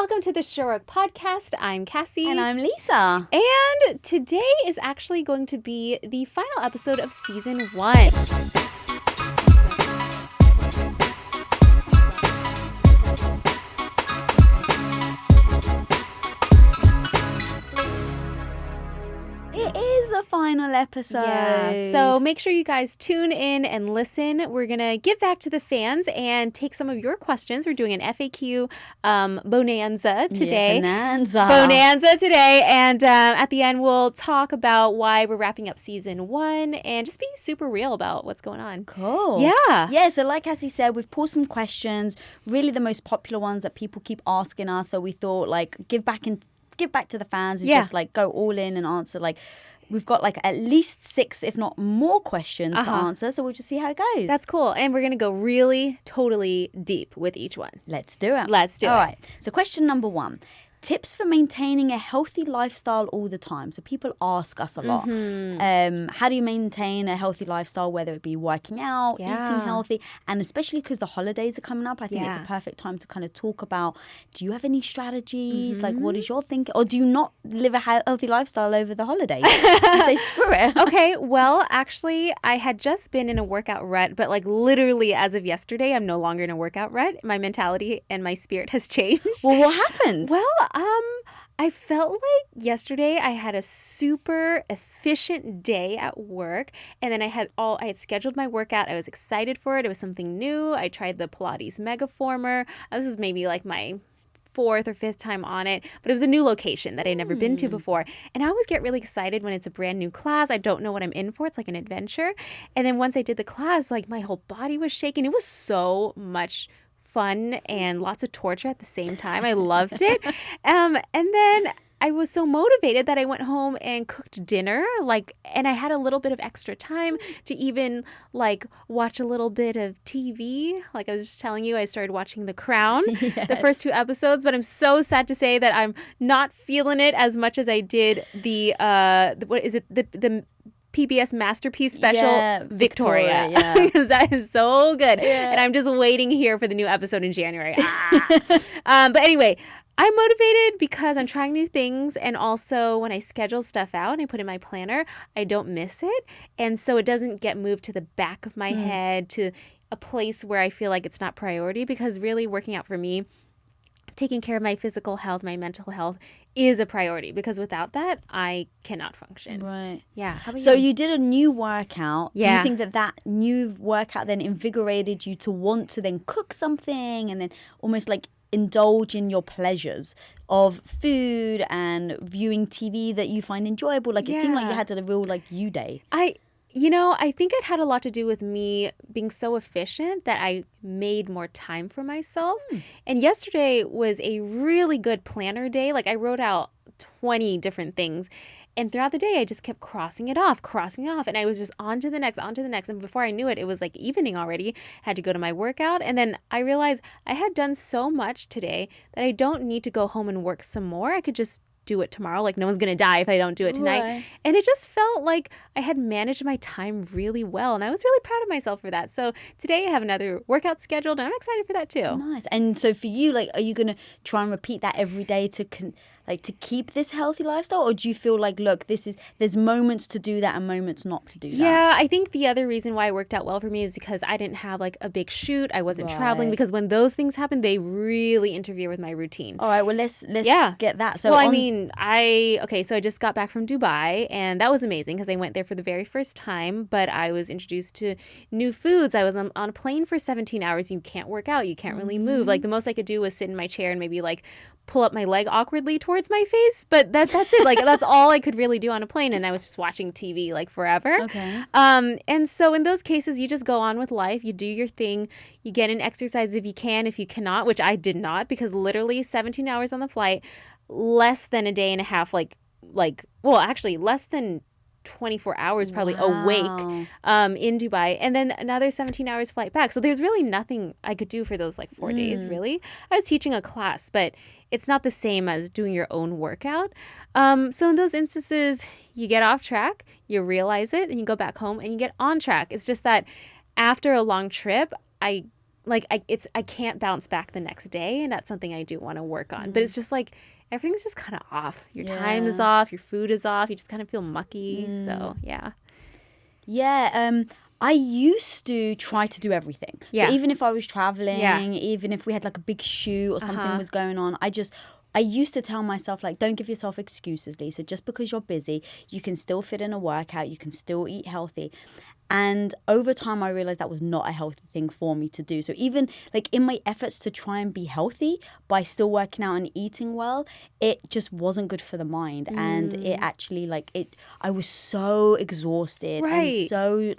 welcome to the Sheroic Podcast. I'm Cassey. And I'm Lisa. And today is actually going to be the final episode of Season 1. It is the final episode. Yeah, so make sure you guys tune in and listen. We're going to give back to the fans and take some of your questions. We're doing an FAQ bonanza today. Yeah, bonanza today. And at the end, we'll talk about why we're wrapping up Season 1 and just being super real about what's going on. Cool. Yeah. Yeah, so like Cassie said, we've pulled some questions, really the most popular ones that people keep asking us. So we thought, give back to the fans and just go all in and answer. We've got at least 6, if not more, questions to answer. So we'll just see how it goes. That's cool. And we're going to go really, totally deep with each one. Let's do it. All right. So question number 1. Tips for maintaining a healthy lifestyle all the time. So people ask us a lot. How do you maintain a healthy lifestyle, whether it be working out, eating healthy, and especially because the holidays are coming up, I think it's a perfect time to kind of talk about, do you have any strategies? What is your thinking? Or do you not live a healthy lifestyle over the holidays? You say, screw it. Okay, well, actually, I had just been in a workout rut, but literally as of yesterday, I'm no longer in a workout rut. My mentality and my spirit has changed. Well, what happened? Well, I felt like yesterday I had a super efficient day at work, and then I had scheduled my workout. I was excited for it. It was something new. I tried the Pilates Megaformer. This is maybe my 4th or 5th time on it, but it was a new location that I'd never been to before. And I always get really excited when it's a brand new class. I don't know what I'm in for. It's like an adventure. And then once I did the class, my whole body was shaking. It was so much fun and lots of torture at the same time. I loved it. And then I was so motivated that I went home and cooked dinner, and I had a little bit of extra time to even watch a little bit of TV. I was just telling you, I started watching The Crown, the first 2 episodes, but I'm so sad to say that I'm not feeling it as much as I did the PBS Masterpiece Special, Victoria. Because that is so good. Yeah. And I'm just waiting here for the new episode in January. But anyway, I'm motivated because I'm trying new things. And also when I schedule stuff out and I put in my planner, I don't miss it. And so it doesn't get moved to the back of my head, to a place where I feel like it's not priority. Because really working out for me, taking care of my physical health, my mental health is a priority, because without that, I cannot function. Right. Yeah. How about so you? You did a new workout. Yeah. Do you think that new workout then invigorated you to want to then cook something and then almost indulge in your pleasures of food and viewing TV that you find enjoyable? It seemed like you had a real you day. I think it had a lot to do with me being so efficient that I made more time for myself. And yesterday was a really good planner day. I wrote out 20 different things. And throughout the day, I just kept crossing it off. And I was just on to the next. And before I knew it, it was evening already. I had to go to my workout. And then I realized I had done so much today that I don't need to go home and work some more. I could just do it tomorrow. No one's going to die if I don't do it tonight. Right. And it just felt like I had managed my time really well. And I was really proud of myself for that. So today I have another workout scheduled and I'm excited for that too. Nice. And so for you, are you going to try and repeat that every day to keep this healthy lifestyle? Or do you feel look, there's moments to do that and moments not to do that? Yeah, I think the other reason why it worked out well for me is because I didn't have a big shoot. I wasn't traveling, because when those things happen, they really interfere with my routine. All right, well, let's get that. So I just got back from Dubai, and that was amazing because I went there for the very first time, but I was introduced to new foods. I was on a plane for 17 hours. You can't work out. You can't really move. The most I could do was sit in my chair and maybe pull up my leg awkwardly towards my face, but that's it. That's all I could really do on a plane, and I was just watching TV forever. Okay. And so in those cases, you just go on with life. You do your thing. You get in exercise if you can. If you cannot, which I did not, because literally 17 hours on the flight, less than a day and a half, actually less than 24 hours probably awake in Dubai, and then another 17 hours flight back. So there's really nothing I could do for those 4 days, really. I was teaching a class, but it's not the same as doing your own workout. So in those instances, you get off track, you realize it, and you go back home and you get on track. It's just that after a long trip, I like I can't bounce back the next day, and that's something I do want to work on. But it's just like everything's just kind of off. Your time is off, your food is off, you just kind of feel mucky. So I used to try to do everything. So even if I was traveling, even if we had like a big shoot or something was going on, I used to tell myself, like, don't give yourself excuses, Lisa. Just because you're busy, you can still fit in a workout. You can still eat healthy. And over time, I realized that was not a healthy thing for me to do. So even like in my efforts to try and be healthy by still working out and eating well, it just wasn't good for the mind. And it actually I was so exhausted and so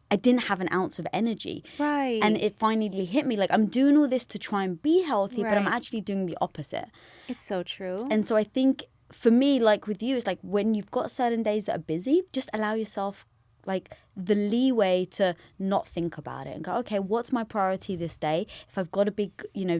I didn't have an ounce of energy. Right. And it finally hit me. Like, I'm doing all this to try and be healthy, but I'm actually doing the opposite. It's so true. And so I think for me, like with you, it's like when you've got certain days that are busy, just allow yourself like the leeway to not think about it and go, okay, what's my priority this day? If I've got a big,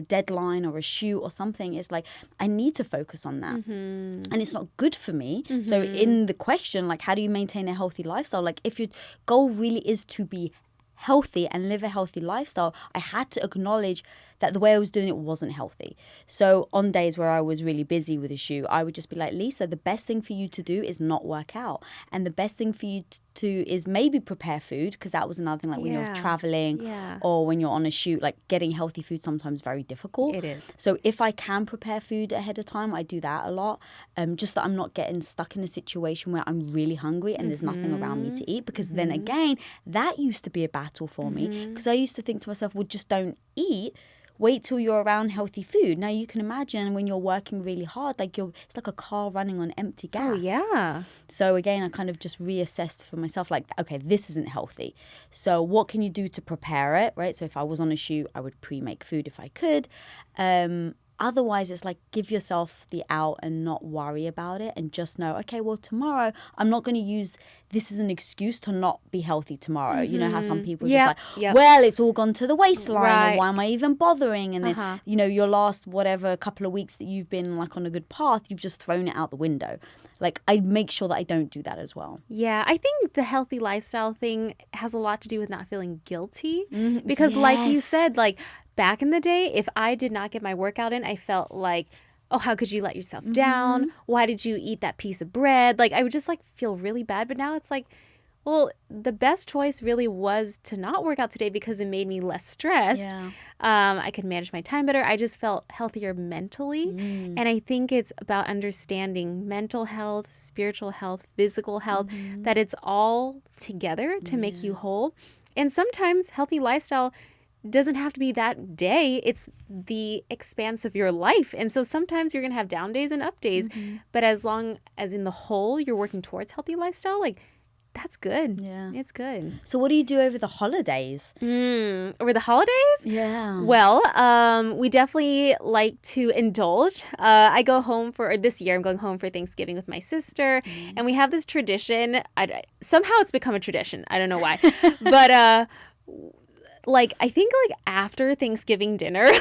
deadline or a shoot or something, it's like I need to focus on that. And it's not good for me. So in the question, like, how do you maintain a healthy lifestyle? Like, if your goal really is to be healthy and live a healthy lifestyle, I had to acknowledge that the way I was doing it wasn't healthy. So on days where I was really busy with a shoot, I would just be like, Lisa, the best thing for you to do is not work out. And the best thing for you to is maybe prepare food, because that was another thing, like when you're traveling or when you're on a shoot, like getting healthy food sometimes very difficult. It is. So if I can prepare food ahead of time, I do that a lot. Just that I'm not getting stuck in a situation where I'm really hungry and there's nothing around me to eat, because then again, that used to be a battle for me, because I used to think to myself, well, just don't eat. Wait till you're around healthy food. Now you can imagine when you're working really hard, like it's like a car running on empty gas. Oh, yeah. So again, I kind of just reassessed for myself, like, okay, this isn't healthy. So what can you do to prepare it, right? So if I was on a shoot, I would pre-make food if I could. Otherwise, it's like give yourself the out and not worry about it, and just know, okay, well, tomorrow I'm not going to use this as an excuse to not be healthy tomorrow. You know how some people are just like, well, it's all gone to the waistline, and why am I even bothering? And then, your last whatever couple of weeks that you've been like on a good path, you've just thrown it out the window. Like, I make sure that I don't do that as well. Yeah, I think the healthy lifestyle thing has a lot to do with not feeling guilty. Because like you said, like, back in the day, if I did not get my workout in, I felt like, oh, how could you let yourself down? Why did you eat that piece of bread? Like, I would just like feel really bad. But now it's like, well, the best choice really was to not work out today because it made me less stressed. Yeah. I could manage my time better. I just felt healthier mentally. And I think it's about understanding mental health, spiritual health, physical health, that it's all together to make you whole. And sometimes healthy lifestyle doesn't have to be that day. It's the expanse of your life. And so sometimes you're going to have down days and up days. But as long as in the whole you're working towards healthy lifestyle, like, that's good. Yeah. It's good. So what do you do over the holidays? Over the holidays? Yeah. Well, we definitely like to indulge. I go home this year I'm going home for Thanksgiving with my sister. And we have this tradition. Somehow it's become a tradition. I don't know why. But like, I think like after Thanksgiving dinner,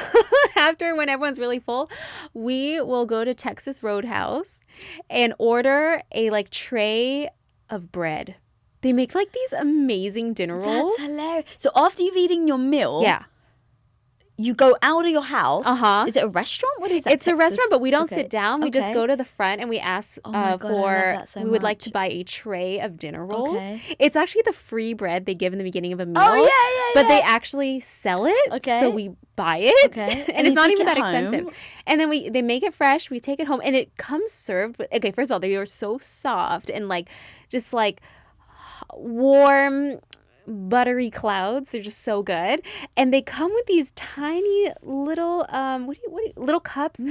after when everyone's really full, we will go to Texas Roadhouse and order a like tray of bread. They make like these amazing dinner rolls. That's hilarious. So after you've eaten your meal, you go out of your house. Is it a restaurant? What is that? It's a restaurant, but we don't sit down. We just go to the front and we ask we would like to buy a tray of dinner rolls. It's actually the free bread they give in the beginning of a meal. But they actually sell it. So we buy it. And it's not even that expensive. And then they make it fresh. We take it home and it comes served with, first of all, they are so soft and like just like warm buttery clouds. They're just so good. And they come with these tiny little little cups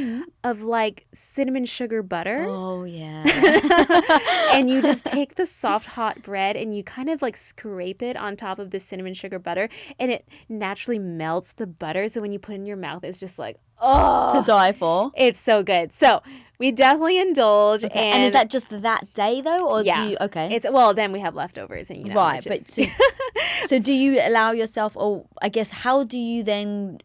of like cinnamon sugar butter. Oh yeah. And you just take the soft hot bread and you kind of like scrape it on top of the cinnamon sugar butter, and it naturally melts the butter, so when you put it in your mouth it's just like, oh, to die for. It's so good. So we definitely indulge. And is that just that day though, or do you? Then we have leftovers, and right. But so do you allow yourself, or I guess how do you then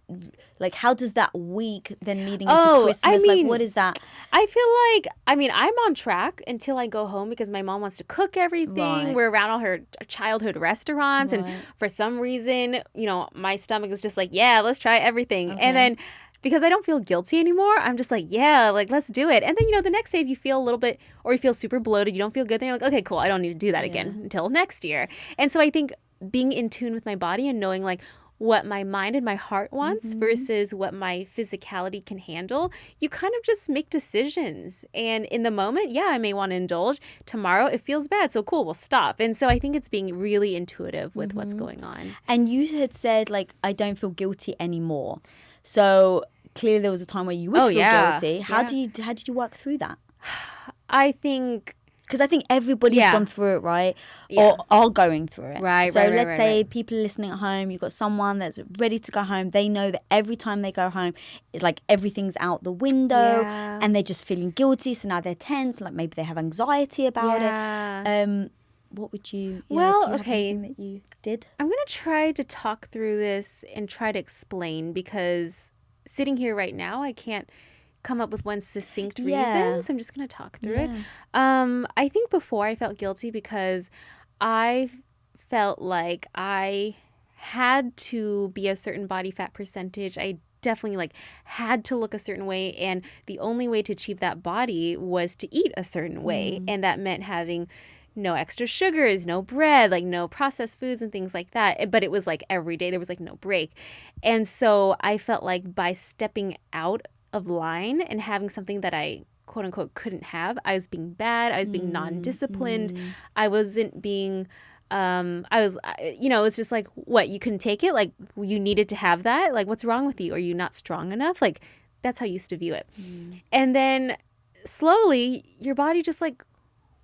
Like, how does that week then leading into Christmas, like, what is that? I feel like, I'm on track until I go home because my mom wants to cook everything. Right. We're around all her childhood restaurants. And for some reason, my stomach is just like, yeah, let's try everything. Okay. And then because I don't feel guilty anymore, I'm just like, yeah, like, let's do it. And then, the next day if you feel a little bit, or you feel super bloated, you don't feel good, then you're like, okay, cool, I don't need to do that again until next year. And so I think being in tune with my body and knowing like what my mind and my heart wants versus what my physicality can handle, you kind of just make decisions. And in the moment, I may want to indulge. Tomorrow, it feels bad. So cool, we'll stop. And so I think it's being really intuitive with what's going on. And you had said, like, I don't feel guilty anymore. So clearly there was a time where you would feel guilty. How did you work through that? I think... Because I think everybody's gone through it, right? Or are going through it. Right, so let's say people listening at home, you've got someone that's ready to go home. They know that every time they go home, it's like everything's out the window and they're just feeling guilty. So now they're tense. Like maybe they have anxiety about it. What would you... Well, do you have okay. anything that you did? I'm going to try to talk through this and try to explain because sitting here right now, I can't come up with one succinct reason, so I'm just going to talk through it. I think before I felt guilty because I felt like I had to be a certain body fat percentage. I definitely like had to look a certain way, and the only way to achieve that body was to eat a certain way, and that meant having no extra sugars, no bread, like no processed foods and things like that. But it was like every day, there was like no break. And so I felt like by stepping out of line and having something that I quote unquote couldn't have, I was being bad. I was being non-disciplined. I wasn't being, it's just like, what, you couldn't take it? Like you needed to have that? Like what's wrong with you? Are you not strong enough? Like that's how I used to view it. And then slowly your body just like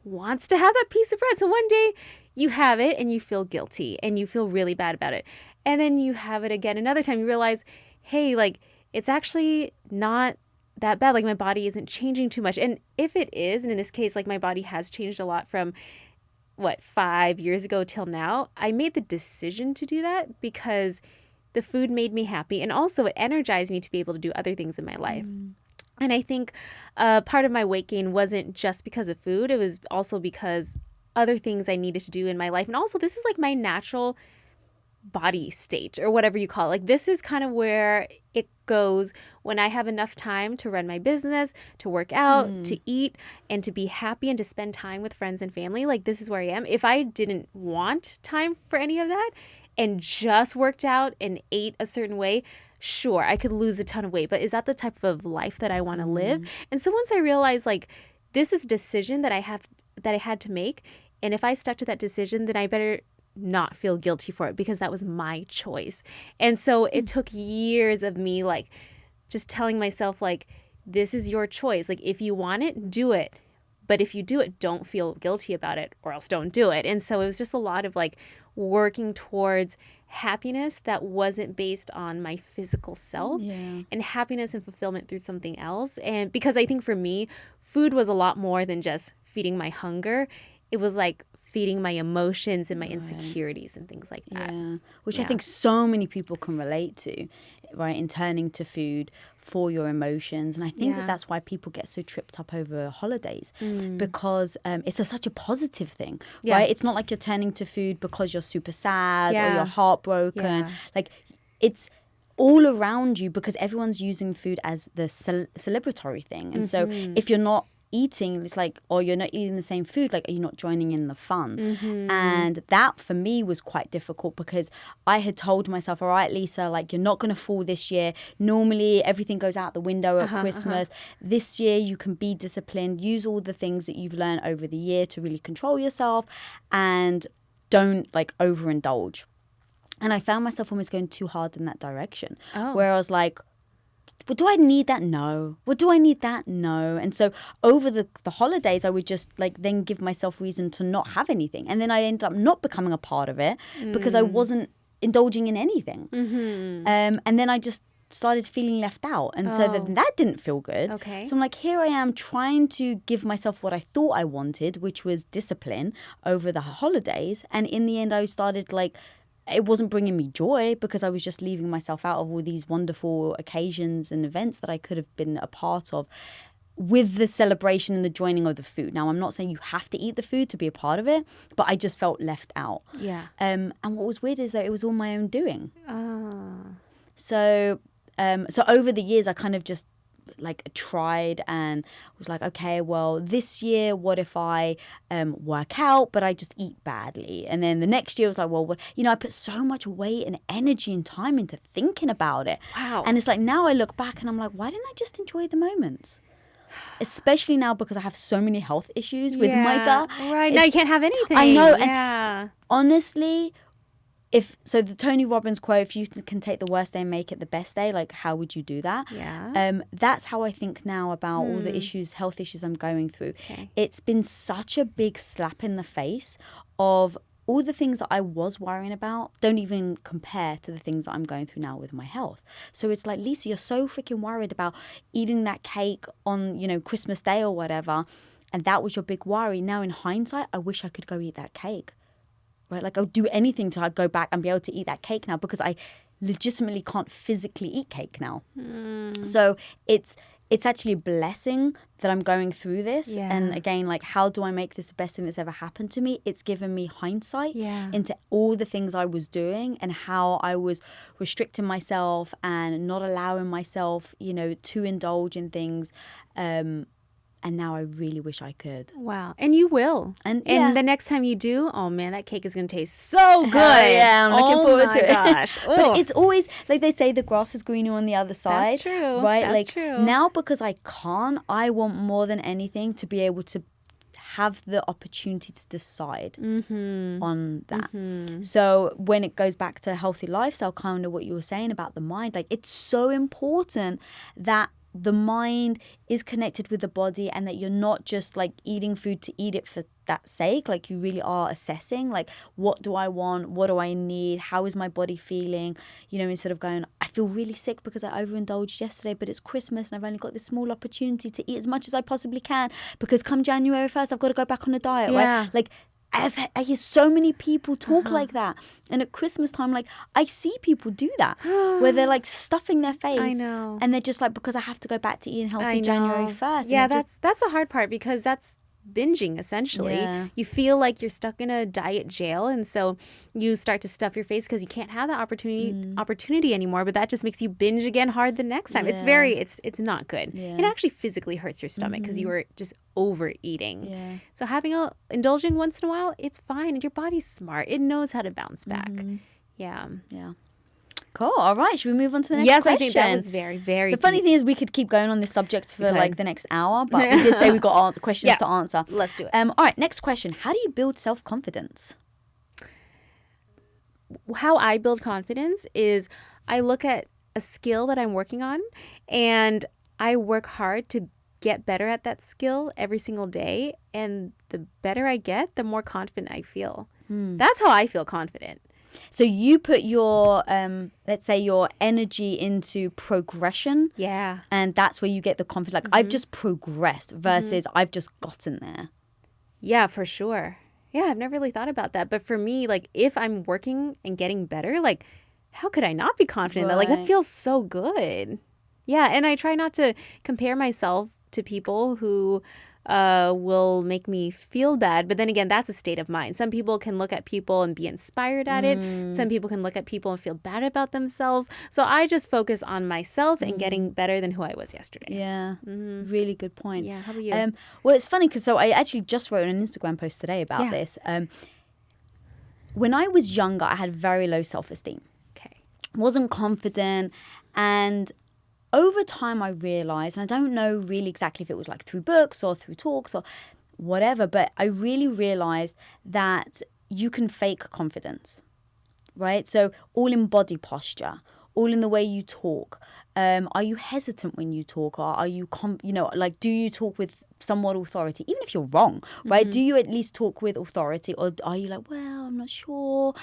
wants to have that piece of bread. So one day you have it and you feel guilty and you feel really bad about it. And then you have it again another time. You realize, hey, like it's actually not that bad. Like my body isn't changing too much. And if it is, and in this case, like my body has changed a lot from 5 years ago till now, I made the decision to do that because the food made me happy. And also it energized me to be able to do other things in my life. And I think part of my weight gain wasn't just because of food. It was also because other things I needed to do in my life. And also this is like my natural body state or whatever you call it. Like this is kind of where it goes when I have enough time to run my business, to work out, to eat, and to be happy and to spend time with friends and family. Like this is where I am. If I didn't want time for any of that and just worked out and ate a certain way, sure, I could lose a ton of weight, but is that the type of life that I want to live? And so once I realized like this is a decision that I had to make, and if I stuck to that decision, then I better not feel guilty for it because that was my choice. And so it took years of me like just telling myself like, this is your choice. Like if you want it, do it. But if you do it, don't feel guilty about it or else don't do it. And so it was just a lot of like working towards happiness that wasn't based on my physical self and happiness and fulfillment through something else. And because I think for me, food was a lot more than just feeding my hunger. It was like feeding my emotions and my insecurities and things like that. Which I think so many people can relate to, right? In turning to food for your emotions. And I think that that's why people get so tripped up over holidays because it's such a positive thing, right? It's not like you're turning to food because you're super sad or you're heartbroken. Like it's all around you because everyone's using food as the celebratory thing. And so if you're not eating, it's like, or you're not eating the same food, like, are you not joining in the fun? And that for me was quite difficult because I had told myself, all right, Lisa, like you're not going to fall this year. Normally everything goes out the window at Christmas. This year you can be disciplined, use all the things that you've learned over the year to really control yourself and don't like overindulge. And I found myself almost going too hard in that direction where I was like, well, do I need that? No. Well, do I need that? No. And so over the holidays, I would just like then give myself reason to not have anything. And then I ended up not becoming a part of it because I wasn't indulging in anything. And then I just started feeling left out. And so then that didn't feel good. So I'm like, here I am trying to give myself what I thought I wanted, which was discipline over the holidays. And in the end, I started like it wasn't bringing me joy because I was just leaving myself out of all these wonderful occasions and events that I could have been a part of with the celebration and the joining of the food. Now, I'm not saying you have to eat the food to be a part of it, but I just felt left out. Yeah. And what was weird is that it was all my own doing. Oh. So over the years, I kind of just like tried and was like, okay, well, this year, what if I work out, but I just eat badly? And then the next year was like, well, I put so much weight and energy and time into thinking about it. Wow. And it's like, now I look back and I'm like, why didn't I just enjoy the moments? Especially now because I have so many health issues with my gut. Right. Now you can't have anything. I know. Yeah. And honestly, the Tony Robbins quote, if you can take the worst day and make it the best day, like, how would you do that? Yeah. That's how I think now about all the health issues I'm going through. Okay. It's been such a big slap in the face of all the things that I was worrying about don't even compare to the things that I'm going through now with my health. So it's like, Lisa, you're so freaking worried about eating that cake on, Christmas Day or whatever. And that was your big worry. Now, in hindsight, I wish I could go eat that cake. Right? Like, I'll do anything to go back and be able to eat that cake now because I legitimately can't physically eat cake now. So it's actually a blessing that I'm going through this. Yeah. And again, like, how do I make this the best thing that's ever happened to me? It's given me hindsight into all the things I was doing and how I was restricting myself and not allowing myself, to indulge in things. And now I really wish I could. Wow. And you will. And the next time you do, oh man, that cake is going to taste so good. Yeah, I'm looking forward to it. Oh my gosh. But it's always, like they say, the grass is greener on the other side. That's true. Right? That's like, true. now because I can't, I want more than anything to be able to have the opportunity to decide on that. So when it goes back to healthy lifestyle, kind of what you were saying about the mind, like, it's so important that the mind is connected with the body and that you're not just like eating food to eat it for that sake. Like, you really are assessing, like, what do I want? What do I need? How is my body feeling? Instead of going, I feel really sick because I overindulged yesterday, but it's Christmas and I've only got this small opportunity to eat as much as I possibly can because come January 1st, I've got to go back on a diet. Yeah. Right? Like, I hear so many people talk like that. And at Christmas time, like, I see people do that where they're like stuffing their face. I know. And they're just like, because I have to go back to eating healthy January 1st. Yeah, that's the hard part because that's binging essentially. Yeah. You feel like you're stuck in a diet jail, and so you start to stuff your face because you can't have that opportunity anymore, but that just makes you binge again hard the next time. It's it's not good. It actually physically hurts your stomach because you were just overeating. So indulging once in a while, it's fine, and your body's smart. It knows how to bounce back. Yeah. Cool. All right. Should we move on to the next question? Yes, I think that was very, very The funny thing is we could keep going on this subject for like the next hour, but we did say we got questions to answer. Let's do it. All right. Next question. How do you build self-confidence? How I build confidence is I look at a skill that I'm working on and I work hard to get better at that skill every single day. And the better I get, the more confident I feel. That's how I feel confident. So you put your, let's say, your energy into progression. Yeah. And that's where you get the confidence. Like, I've just progressed versus I've just gotten there. Yeah, for sure. Yeah, I've never really thought about that. But for me, like, if I'm working and getting better, like, how could I not be confident? That, like, that feels so good. Yeah, and I try not to compare myself to people who will make me feel bad. But then again, that's a state of mind. Some people can look at people and be inspired at it. Some people can look at people and feel bad about themselves. So I just focus on myself and getting better than who I was yesterday. Yeah, really good point. Yeah, how about you? Well, it's funny because I actually just wrote an Instagram post today about this. When I was younger, I had very low self-esteem. Okay. Wasn't confident, and over time, I realized, and I don't know really exactly if it was like through books or through talks or whatever, but I really realized that you can fake confidence, right? So all in body posture, all in the way you talk. Are you hesitant when you talk, or are you, like, do you talk with somewhat authority, even if you're wrong, right? Do you at least talk with authority, or are you like, well, I'm not sure?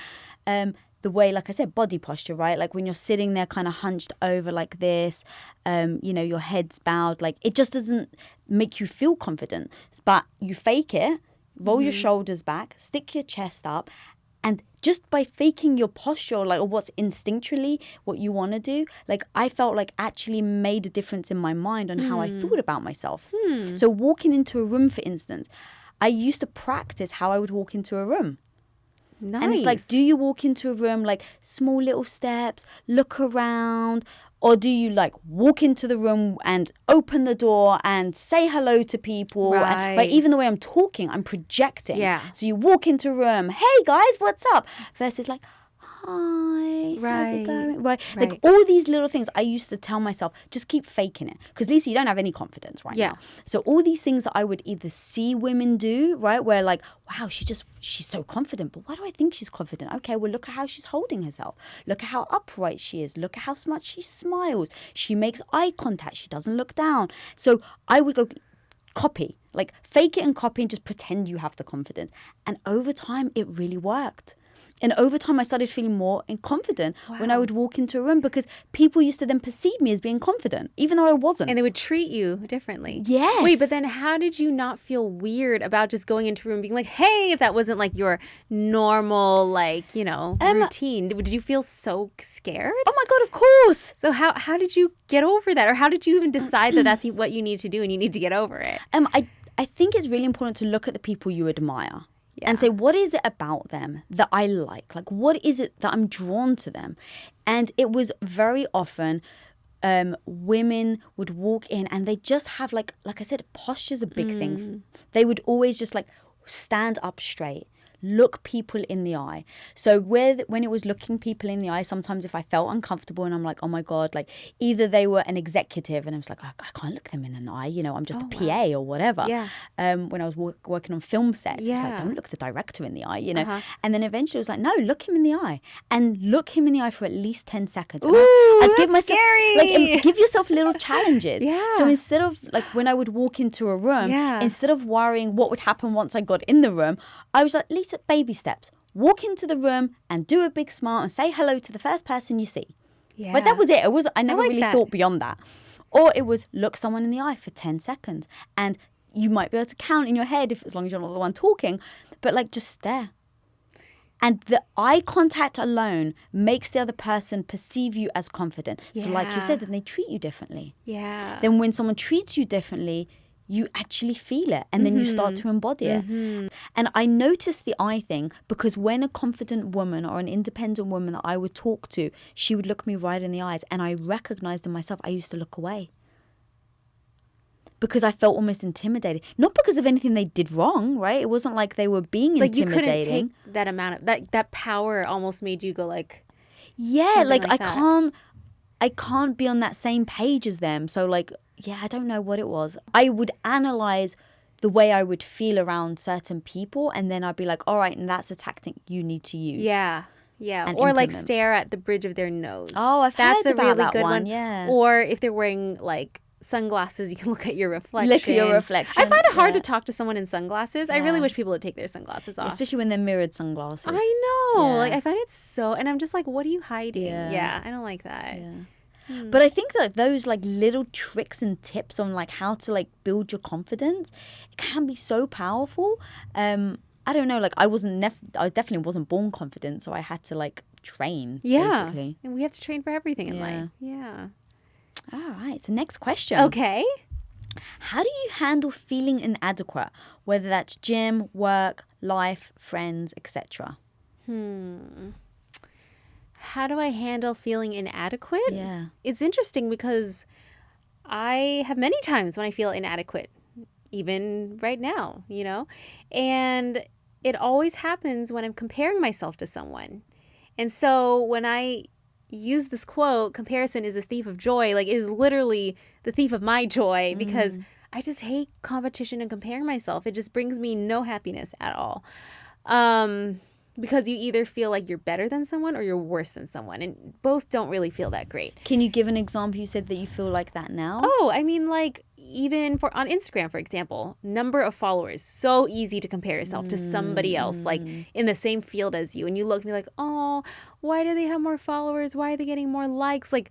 The way, like I said, body posture, right? Like when you're sitting there kind of hunched over like this, your head's bowed, like it just doesn't make you feel confident. But you fake it, roll your shoulders back, stick your chest up, and just by faking your posture, like, or what's instinctually what you want to do, like, I felt like actually made a difference in my mind on how I thought about myself. So walking into a room, for instance, I used to practice how I would walk into a room. Nice. And it's like, do you walk into a room like small little steps, look around, or do you like walk into the room and open the door and say hello to people? Right. And, like, even the way I'm talking, I'm projecting. Yeah. So you walk into a room, hey guys, what's up? Versus like, hi, how's it going? Right. Like all these little things I used to tell myself, just keep faking it. Because Lisa, you don't have any confidence right now. So all these things that I would either see women do, right, where like, wow, she's so confident. But why do I think she's confident? Okay, well, look at how she's holding herself. Look at how upright she is. Look at how much she smiles. She makes eye contact. She doesn't look down. So I would go copy, like fake it and copy and just pretend you have the confidence. And over time, it really worked. And over time, I started feeling more confident when I would walk into a room, because people used to then perceive me as being confident, even though I wasn't. And they would treat you differently. Yes. Wait, but then how did you not feel weird about just going into a room and being like, hey, if that wasn't like your normal, like, you know, routine? Did you feel so scared? Oh my God, of course. So how did you get over that? Or how did you even decide that that's what you need to do and you need to get over it? I think it's really important to look at the people you admire. Yeah. And say, what is it about them that I like? Like, what is it that I'm drawn to them? And it was very often women would walk in and they just have like I said, posture's a big thing. They would always just like stand up straight, look people in the eye. So when it was looking people in the eye, sometimes if I felt uncomfortable and I'm like, oh my God, like either they were an executive and I was like, I can't look them in an eye, you know, I'm just a PA or whatever. Yeah. When I was working on film sets, it's like, don't look the director in the eye, you know. And then eventually it was like, no, look him in the eye and look him in the eye for at least 10 seconds. And I'd give myself scary. Like, give yourself little challenges. Yeah. So instead of like when I would walk into a room, instead of worrying what would happen once I got in the room, I was like, Lisa, baby steps. Walk into the room and do a big smile and say hello to the first person you see. Yeah. But that was it. I never really thought beyond that. Or it was look someone in the eye for 10 seconds. And you might be able to count in your head as long as you're not the one talking. But like just stare. And the eye contact alone makes the other person perceive you as confident. So like you said, then they treat you differently. Yeah. Then when someone treats you differently, you actually feel it and then you start to embody it. And I noticed the eye thing because when a confident woman or an independent woman that I would talk to, she would look me right in the eyes and I recognized in myself, I used to look away. Because I felt almost intimidated. Not because of anything they did wrong, right? It wasn't like they were being intimidating. Like you couldn't take that amount of, that power almost made you go like... Yeah, like I can't be on that same page as them. So like, yeah, I don't know what it was. I would analyze the way I would feel around certain people and then I'd be like, all right, and that's a tactic you need to use. Yeah. Yeah. Or implement. Like stare at the bridge of their nose. Oh, I've heard about really that good one. Yeah. Or if they're wearing like sunglasses, you can look at your reflection. Look at your reflection. I find it hard to talk to someone in sunglasses. I really wish people would take their sunglasses off. Especially when they're mirrored sunglasses. I know. Like I find it so, and I'm just like, what are you hiding? Yeah, I don't like that. Yeah. But I think that those like little tricks and tips on like how to like build your confidence, it can be so powerful. I don't know, like I definitely wasn't born confident, so I had to like train. Yeah, basically. And we have to train for everything in life. Yeah. All right. So next question. Okay. How do you handle feeling inadequate, whether that's gym, work, life, friends, etc.? How do I handle feeling inadequate? Yeah. It's interesting because I have many times when I feel inadequate, even right now, you know? And it always happens when I'm comparing myself to someone. And so when I use this quote, comparison is a thief of joy, like it is literally the thief of my joy because I just hate competition and comparing myself. It just brings me no happiness at all. Because you either feel like you're better than someone or you're worse than someone. And both don't really feel that great. Can you give an example? You said that you feel like that now. Oh, I mean, like even on Instagram, for example, number of followers. So easy to compare yourself to somebody else, like in the same field as you. And you look at me like, oh, why do they have more followers? Why are they getting more likes? Like,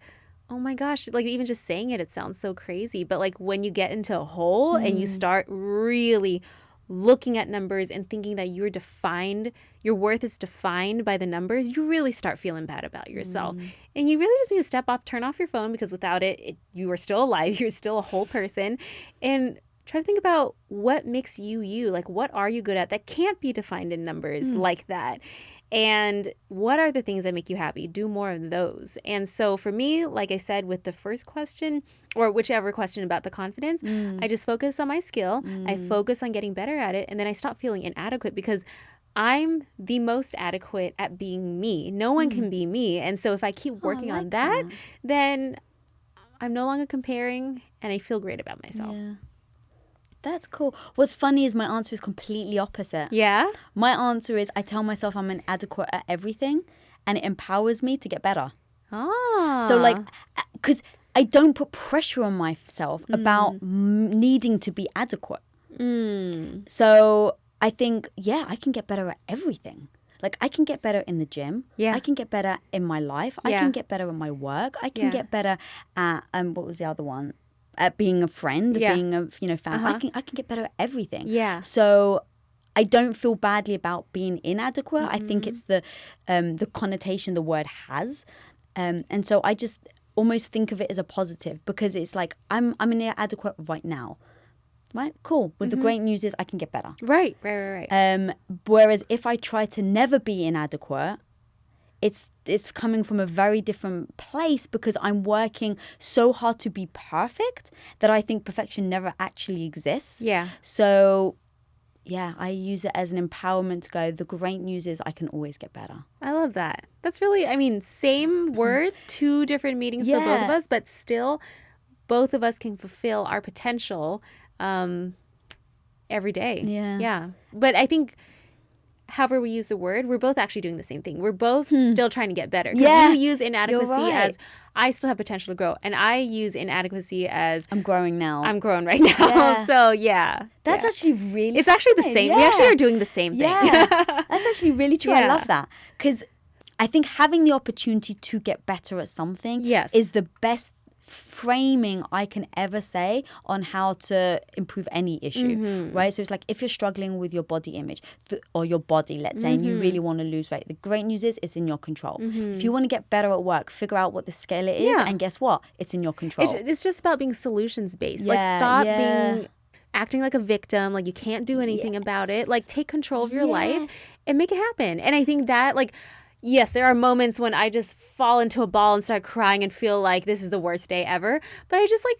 oh my gosh, like even just saying it sounds so crazy. But like when you get into a hole and you start really looking at numbers and thinking that your worth is defined by the numbers, you really start feeling bad about yourself. And you really just need to step off, turn off your phone, because without it, you are still alive. You're still a whole person. And try to think about what makes you you. Like, what are you good at that can't be defined in numbers like that? And what are the things that make you happy? Do more of those. And so for me, like I said, with the first question or whichever question about the confidence, I just focus on my skill. I focus on getting better at it. And then I stop feeling inadequate, because I'm the most adequate at being me. No one can be me. And so if I keep working on that, then I'm no longer comparing and I feel great about myself. Yeah. That's cool. What's funny is my answer is completely opposite. Yeah? My answer is I tell myself I'm inadequate at everything, and it empowers me to get better. Ah. So like, because I don't put pressure on myself about needing to be adequate. So I think, yeah, I can get better at everything. Like, I can get better in the gym. Yeah. I can get better in my life. I can get better at my work. I can get better at, what was the other one? At being a friend, being a family. I can get better at everything. Yeah. So I don't feel badly about being inadequate. I think it's the connotation the word has, and so I just almost think of it as a positive, because it's like I'm inadequate right now. Right, cool. But the great news is I can get better. Right. Whereas if I try to never be inadequate, it's coming from a very different place, because I'm working so hard to be perfect that I think perfection never actually exists. Yeah. So, yeah, I use it as an empowerment to go, the great news is I can always get better. I love that. That's really, same word, two different meanings for both of us, but still both of us can fulfill our potential every day. Yeah. But I think however we use the word, we're both actually doing the same thing. We're both still trying to get better. Because you use inadequacy as I still have potential to grow. And I use inadequacy as I'm growing now. I'm growing right now. Yeah. So, yeah. That's actually really It's actually the same. Yeah. We actually are doing the same thing. Yeah. That's actually really true. I love that. Because I think having the opportunity to get better at something is the best framing I can ever say on how to improve any issue, right? So it's like, if you're struggling with your body image or your body, let's say, and you really want to lose weight, the great news is it's in your control. If you want to get better at work, figure out what the scale it is, and guess what? It's in your control. It's just about being solutions based. Like, stop being acting like a victim, like you can't do anything about it. Like, take control of your life and make it happen. And I think that, like, yes, there are moments when I just fall into a ball and start crying and feel like this is the worst day ever. But I just, like,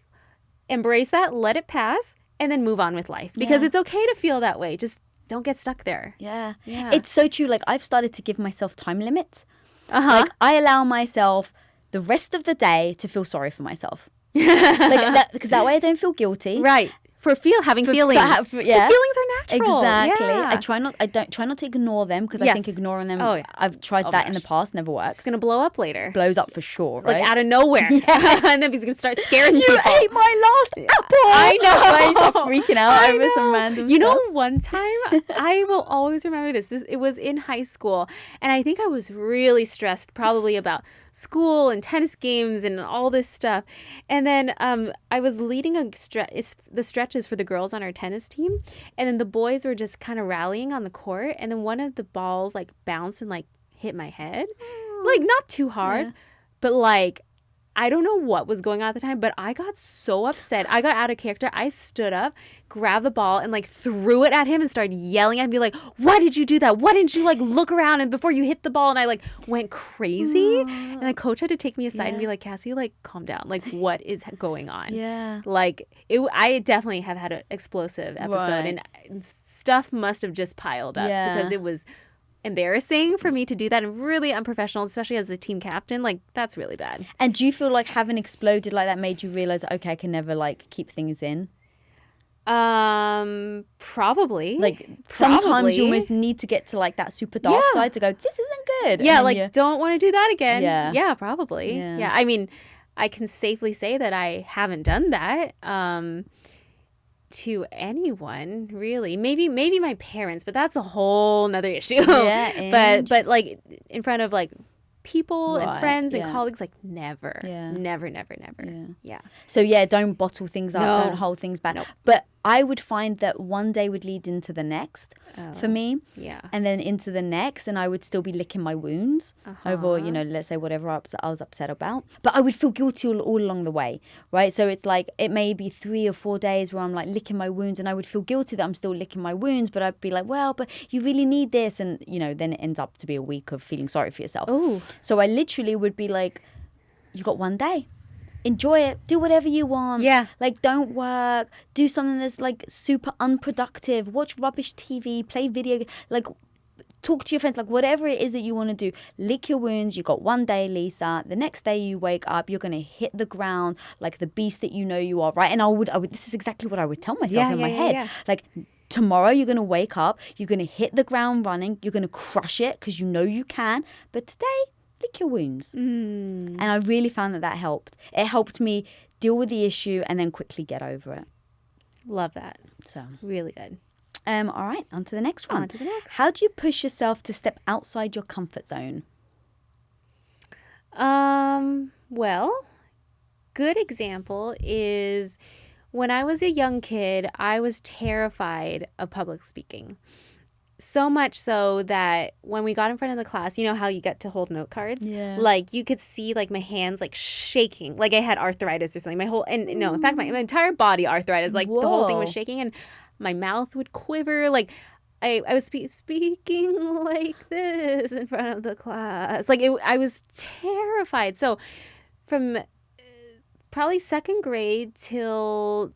embrace that, let it pass, and then move on with life. Because it's okay to feel that way. Just don't get stuck there. Yeah. It's so true. Like, I've started to give myself time limits. Like, I allow myself the rest of the day to feel sorry for myself. Because that way I don't feel guilty. Right. For having feelings. Because feelings are natural. Exactly. Yeah. I don't try not to ignore them, because I think ignoring them, I've tried that in the past, never works. It's going to blow up later. Blows up for sure, right? Like, out of nowhere. And then he's going to start scaring people. You ate my last apple! I know. Where you start freaking out over some random You stuff. know, one time, I will always remember this. It was in high school, and I think I was really stressed, probably about school and tennis games and all this stuff. And then I was leading the stretches for the girls on our tennis team, and then the boys were just kind of rallying on the court, and then one of the balls like bounced and like hit my head. Like, not too hard, but like, I don't know what was going on at the time, but I got so upset. I got out of character. I stood up, grabbed the ball, and like threw it at him and started yelling at him, be like, why did you do that? Why didn't you like look around and before you hit the ball? And I like went crazy. And the coach had to take me aside and be like, Cassie, like, calm down. Like, what is going on? Yeah. Like, I definitely have had an explosive episode, and stuff must have just piled up because it was embarrassing for me to do that and really unprofessional, especially as the team captain. Like, that's really bad. And do you feel like having exploded like that made you realize, okay, I can never like keep things in? Probably. Like, sometimes you almost need to get to like that super dark side to go, this isn't good. Yeah, like, don't want to do that again. Yeah, probably. Yeah. I mean, I can safely say that I haven't done that to anyone, really. Maybe my parents, but that's a whole nother issue. Yeah, but like in front of like people and friends and colleagues, like never. Yeah. Never. Yeah. So don't bottle things up, don't hold things back. Nope. But I would find that one day would lead into the next for me. Yeah. And then into the next, and I would still be licking my wounds over, let's say whatever I was upset about. But I would feel guilty all along the way, right? So it's like, it may be 3 or 4 days where I'm like licking my wounds, and I would feel guilty that I'm still licking my wounds, but I'd be like, well, but you really need this. And, then it ends up to be a week of feeling sorry for yourself. Ooh. So I literally would be like, you got one day. Enjoy it. Do whatever you want. Yeah. Like, don't work. Do something that's like super unproductive. Watch rubbish TV. Play video. Like, talk to your friends. Like, whatever it is that you want to do. Lick your wounds. You got one day, Lisa. The next day you wake up, you're going to hit the ground like the beast that you know you are, right? And I would. This is exactly what I would tell myself in my head. Yeah. Like, tomorrow you're going to wake up. You're going to hit the ground running. You're going to crush it because you know you can. But today, lick your wounds. And I really found that helped. It helped me deal with the issue and then quickly get over it. Love that. So really good. All right, on to the next one. On to the next. How do you push yourself to step outside your comfort zone? Well, good example is when I was a young kid, I was terrified of public speaking. So much so that when we got in front of the class, you know how you get to hold note cards? Yeah. Like, you could see, like, my hands, like, shaking. Like, I had arthritis or something. In fact, my entire body arthritis. Like, the whole thing was shaking, and my mouth would quiver. Like, I was speaking like this in front of the class. Like, I was terrified. So, from probably second grade till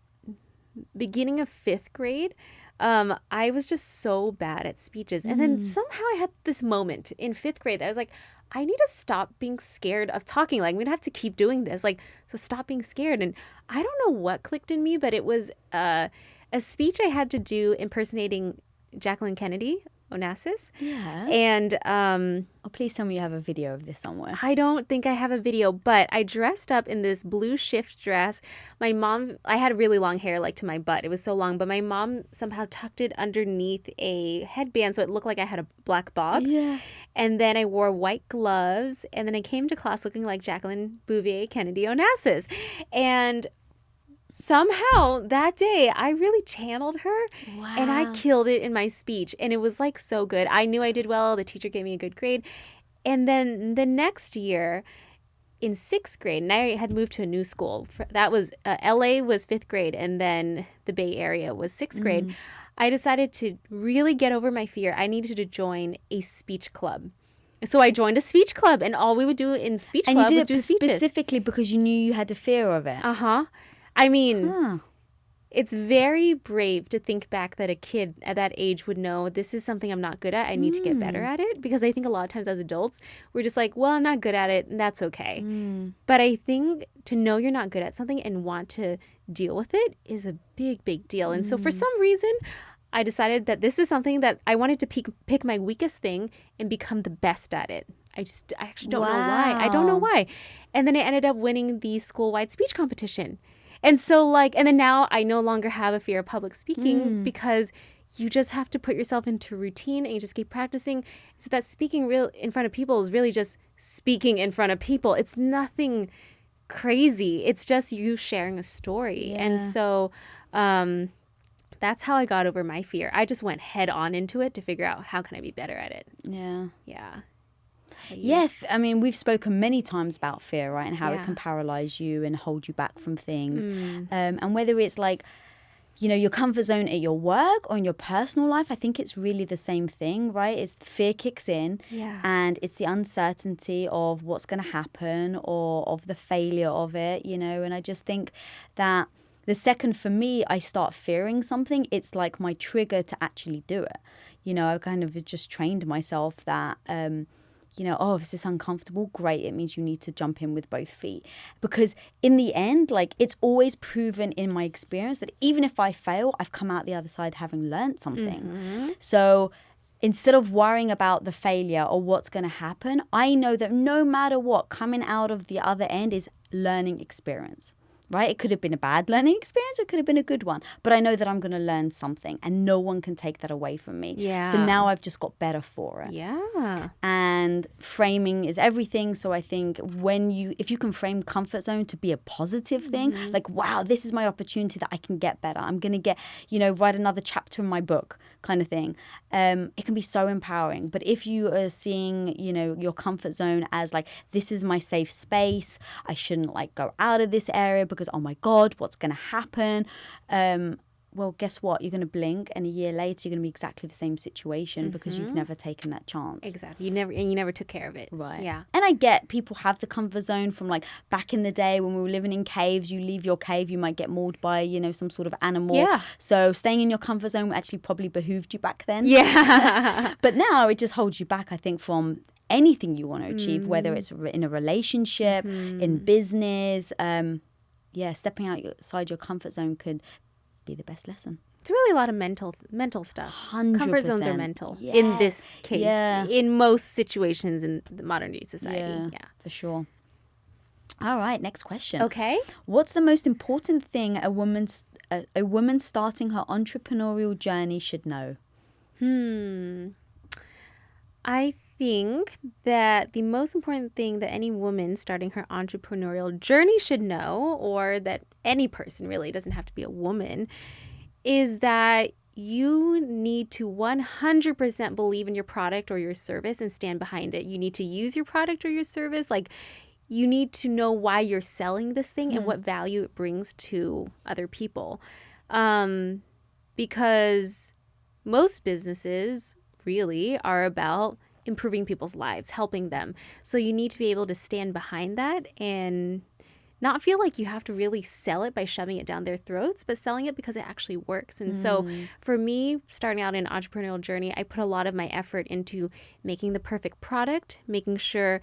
beginning of fifth grade, I was just so bad at speeches. And then somehow I had this moment in fifth grade that I was like, I need to stop being scared of talking. Like, I'm going to have to keep doing this. Like, so stop being scared. And I don't know what clicked in me, but it was a speech I had to do impersonating Jacqueline Kennedy Onassis. Yeah. And please tell me you have a video of this somewhere. I don't think I have a video, but I dressed up in this blue shift dress. My mom, I had really long hair, like to my butt. It was so long, but my mom somehow tucked it underneath a headband so it looked like I had a black bob. Yeah. And then I wore white gloves, and then I came to class looking like Jacqueline Bouvier Kennedy Onassis. And somehow that day I really channeled her. Wow. And I killed it in my speech, and it was like so good. I knew I did well. The teacher gave me a good grade. And then the next year in sixth grade, and I had moved to a new school. That was LA was fifth grade, and then the Bay Area was sixth grade. I decided to really get over my fear. I needed to join a speech club. So I joined a speech club, and all we would do in speech club was do speeches. And you did it specifically because you knew you had a fear of it. I mean, it's very brave to think back that a kid at that age would know this is something I'm not good at. I need to get better at it. Because I think a lot of times as adults, we're just like, well, I'm not good at it, and that's okay. But I think to know you're not good at something and want to deal with it is a big, big deal. And so for some reason, I decided that this is something that I wanted to pick my weakest thing and become the best at it. I actually don't know why. I don't know why. And then I ended up winning the school-wide speech competition. And so, and then now I no longer have a fear of public speaking because you just have to put yourself into routine and you just keep practicing. So that speaking in front of people is really just speaking in front of people. It's nothing crazy. It's just you sharing a story. Yeah. And so that's how I got over my fear. I just went head on into it to figure out how can I be better at it. Yeah. Yeah. Yes, I mean, we've spoken many times about fear, right? And how it can paralyze you and hold you back from things. And whether it's like, your comfort zone at your work or in your personal life, I think it's really the same thing, right? It's fear kicks in and it's the uncertainty of what's going to happen or of the failure of it, and I just think that the second for me, I start fearing something, it's like my trigger to actually do it. I kind of just trained myself that, if this is uncomfortable, great. It means you need to jump in with both feet. Because in the end, it's always proven in my experience that even if I fail, I've come out the other side having learned something. So instead of worrying about the failure or what's going to happen, I know that no matter what, coming out of the other end is learning experience. right? It could have been a bad learning experience. It could have been a good one. But I know that I'm going to learn something and no one can take that away from me. Yeah. So now I've just got better for it. Yeah. And framing is everything. So I think if you can frame comfort zone to be a positive thing, like, wow, this is my opportunity that I can get better. I'm going to get, write another chapter in my book kind of thing. It can be so empowering. But if you are seeing, your comfort zone as like, this is my safe space, I shouldn't like go out of this area because, oh my God, what's going to happen? Well, guess what? You're going to blink and a year later, you're going to be exactly the same situation because you've never taken that chance. Exactly. You never took care of it. Right. Yeah. And I get people have the comfort zone from like back in the day when we were living in caves. You leave your cave, you might get mauled by, some sort of animal. Yeah. So staying in your comfort zone actually probably behooved you back then. Yeah. But now it just holds you back, I think, from anything you want to achieve, whether it's in a relationship, in business. Stepping outside your comfort zone could be the best lesson. It's really a lot of mental stuff. 100%. Comfort zones are mental Yeah. in this case. Yeah. In most situations in the modern day society. Yeah. For sure. All right, next question. Okay. What's the most important thing a woman starting her entrepreneurial journey should know? I think that the most important thing that any woman starting her entrepreneurial journey should know, or that any person really, doesn't have to be a woman, is that you need to 100% believe in your product or your service and stand behind it. You need to use your product or your service. Like, you need to know why you're selling this thing and what value it brings to other people. Because most businesses really are about improving people's lives, helping them. So you need to be able to stand behind that and not feel like you have to really sell it by shoving it down their throats, but selling it because it actually works. And so for me, starting out an entrepreneurial journey, I put a lot of my effort into making the perfect product, making sure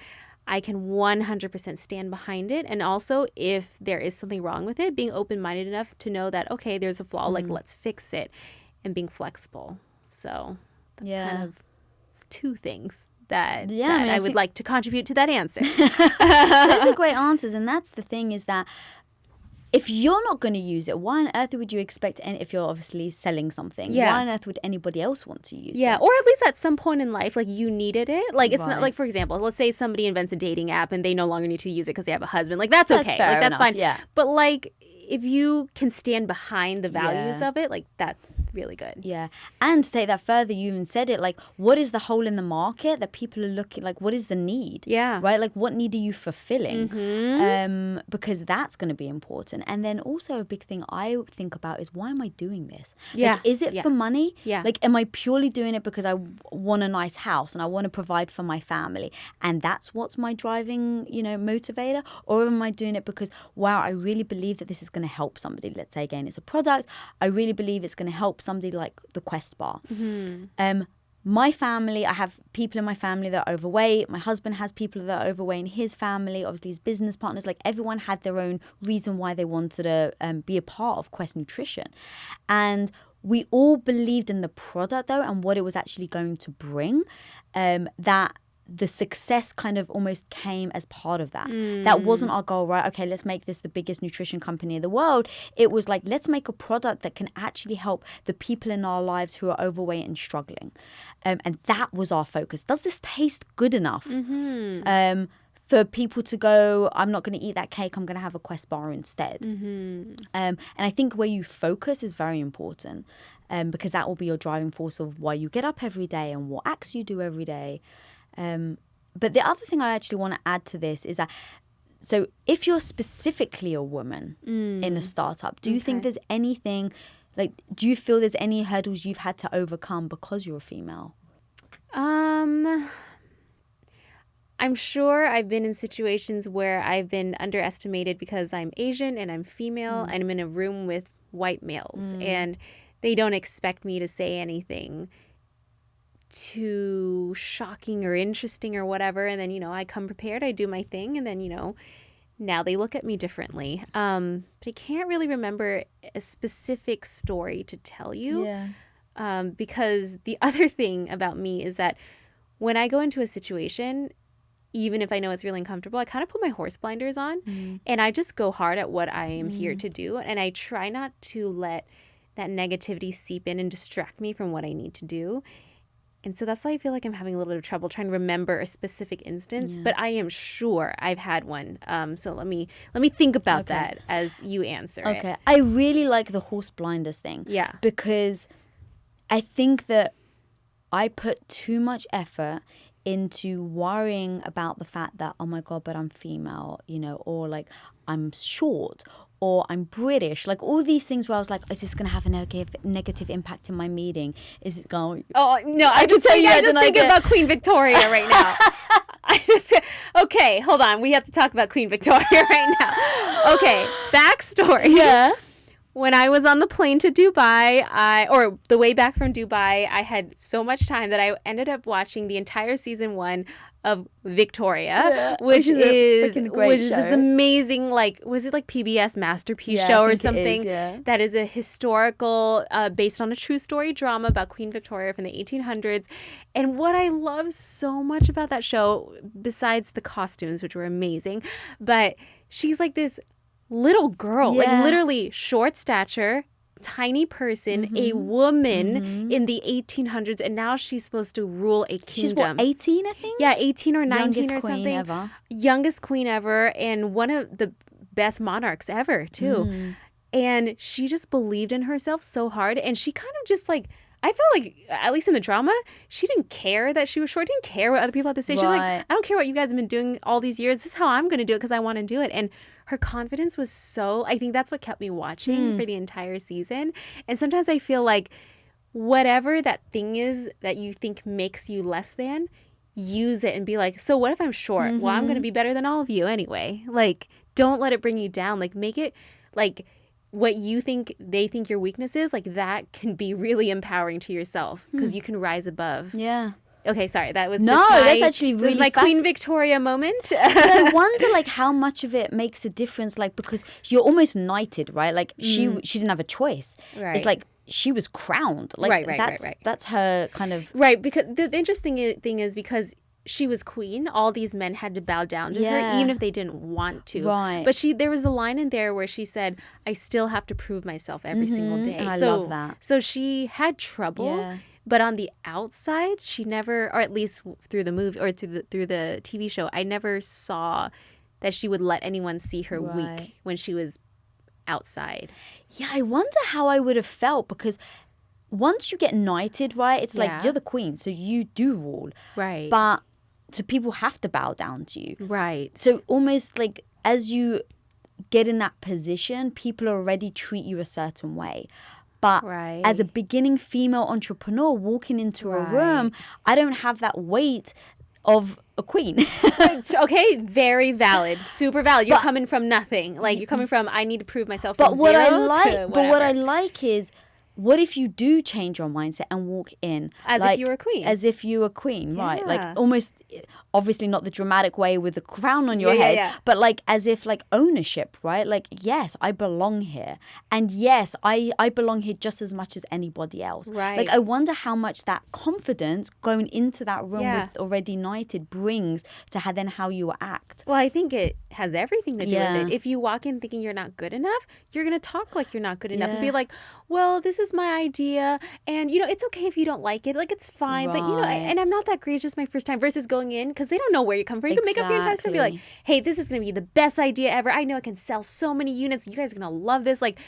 I can 100% stand behind it. And also, if there is something wrong with it, being open-minded enough to know that, okay, there's a flaw, like, let's fix it, and being flexible. So that's kind of two things that I would like to contribute to that answer. Those are great answers. And that's the thing, is that if you're not going to use it, why on earth would you expect, if you're obviously selling something, why on earth would anybody else want to use it? Yeah, or at least at some point in life, like, you needed it. Like, it's not like, for example, let's say somebody invents a dating app and they no longer need to use it because they have a husband. Like, that's okay. Fair like, that's enough, fine. Yeah. But, like, if you can stand behind the values of it, like, that's really good. Yeah. And to take that further, you even said it, like, what is the hole in the market that people are looking, like, what is the need? Yeah. Right? Like, what need are you fulfilling? Because that's going to be important. And then also a big thing I think about is, why am I doing this? Yeah. Like, is it for money? Yeah. Like, am I purely doing it because I want a nice house and I want to provide for my family? And that's what's my driving, motivator? Or am I doing it because, wow, I really believe that this is going to help somebody. Let's say, again, it's a product. I really believe it's going to help somebody, like the Quest bar. My family, I have people in my family that are overweight. My husband has people that are overweight in his family. Obviously, his business partners, like, everyone had their own reason why they wanted to be a part of Quest Nutrition. And we all believed in the product, though, and what it was actually going to bring, that the success kind of almost came as part of that. That wasn't our goal, right? Okay, let's make this the biggest nutrition company in the world. It was like, let's make a product that can actually help the people in our lives who are overweight and struggling. And that was our focus. Does this taste good enough? For people to go, I'm not going to eat that cake, I'm going to have a Quest bar instead. And I think where you focus is very important, because that will be your driving force of why you get up every day and what acts you do every day. But the other thing I actually want to add to this is that, so if you're specifically a woman in a startup, do you think there's anything, like, do you feel there's any hurdles you've had to overcome because you're a female? I'm sure I've been in situations where I've been underestimated because I'm Asian and I'm female and I'm in a room with white males and they don't expect me to say anything too shocking or interesting or whatever, and then I come prepared, I do my thing, and then now they look at me differently, but I can't really remember a specific story to tell you, because the other thing about me is that when I go into a situation, even if I know it's really uncomfortable, I kind of put my horse blinders on and I just go hard at what I am here to do. And I try not to let that negativity seep in and distract me from what I need to do. And so that's why I feel like I'm having a little bit of trouble trying to remember a specific instance, but I am sure I've had one. So let me think about that as you answer it. Okay. I really like the horse blinders thing. Yeah. Because I think that I put too much effort into worrying about the fact that, oh my God, but I'm female, you know, or like I'm short, or I'm British, like all these things where I was like, is this going to have a negative impact in my meeting? Is it going? Oh, no, I just think about Queen Victoria right now. Okay, hold on. We have to talk about Queen Victoria right now. Okay, backstory. Yeah. When I was on the plane to Dubai, or the way back from Dubai, I had so much time that I ended up watching the entire season 1 of Victoria, which is just amazing. Like, was it like PBS Masterpiece show or something? That is a historical, based on a true story drama about Queen Victoria from the 1800s. And what I love so much about that show, besides the costumes, which were amazing, but she's like this little girl, like literally short stature, tiny person, a woman in the 1800s, and now she's supposed to rule a kingdom. She's what, 18, I think? Yeah, 18 or 19 Youngest or something. Ever. Youngest queen ever, and one of the best monarchs ever, too. And she just believed in herself so hard, and she kind of just like, I felt like, at least in the drama, she didn't care that she was short, didn't care what other people had to say. She was like, I don't care what you guys have been doing all these years. This is how I'm going to do it because I want to do it. And her confidence was so, I think that's what kept me watching for the entire season. And sometimes I feel like whatever that thing is that you think makes you less than, use it and be like, so what if I'm short? Well, I'm going to be better than all of you anyway. Like, don't let it bring you down. Like, make it like what you think they think your weakness is, like that can be really empowering to yourself because you can rise above. Yeah. Okay, sorry. That was that's actually really my Queen Victoria moment. But I wonder like how much of it makes a difference, like because you're almost knighted, right? Like she didn't have a choice. Right. It's like she was crowned. Like that's her kind of because the interesting thing is because she was queen, all these men had to bow down to her, even if they didn't want to. Right. But there was a line in there where she said, I still have to prove myself every single day. And I love that. So she had trouble, but on the outside, she never, or at least through the movie or through the TV show, I never saw that she would let anyone see her weak when she was outside. Yeah, I wonder how I would have felt because once you get knighted, right, it's like you're the queen, so you do rule. Right. But so people have to bow down to you. Right. So almost like as you get in that position, people already treat you a certain way. But as a beginning female entrepreneur walking into a room, I don't have that weight of a queen. Okay, very valid. Super valid. You're coming from nothing. Like you're coming from, I need to prove myself from zero to whatever. But what I like is, what if you do change your mindset and walk in as if you were a queen? As if you were a queen, right? Like almost, obviously not the dramatic way with the crown on your head, but like as if like ownership, right? Like, yes, I belong here. And yes, I belong here just as much as anybody else. Right. Like I wonder how much that confidence going into that room with already knighted brings to how you act. Well, I think it has everything to do with it. If you walk in thinking you're not good enough, you're going to talk like you're not good enough and be like, well, this is my idea, and you know it's okay if you don't like it, like it's fine, but you know, and I'm not that great, it's just my first time, versus going in because they don't know where you come from. You can make up your entire story and be like, hey, this is gonna be the best idea ever, I know I can sell so many units, you guys are gonna love this. Like,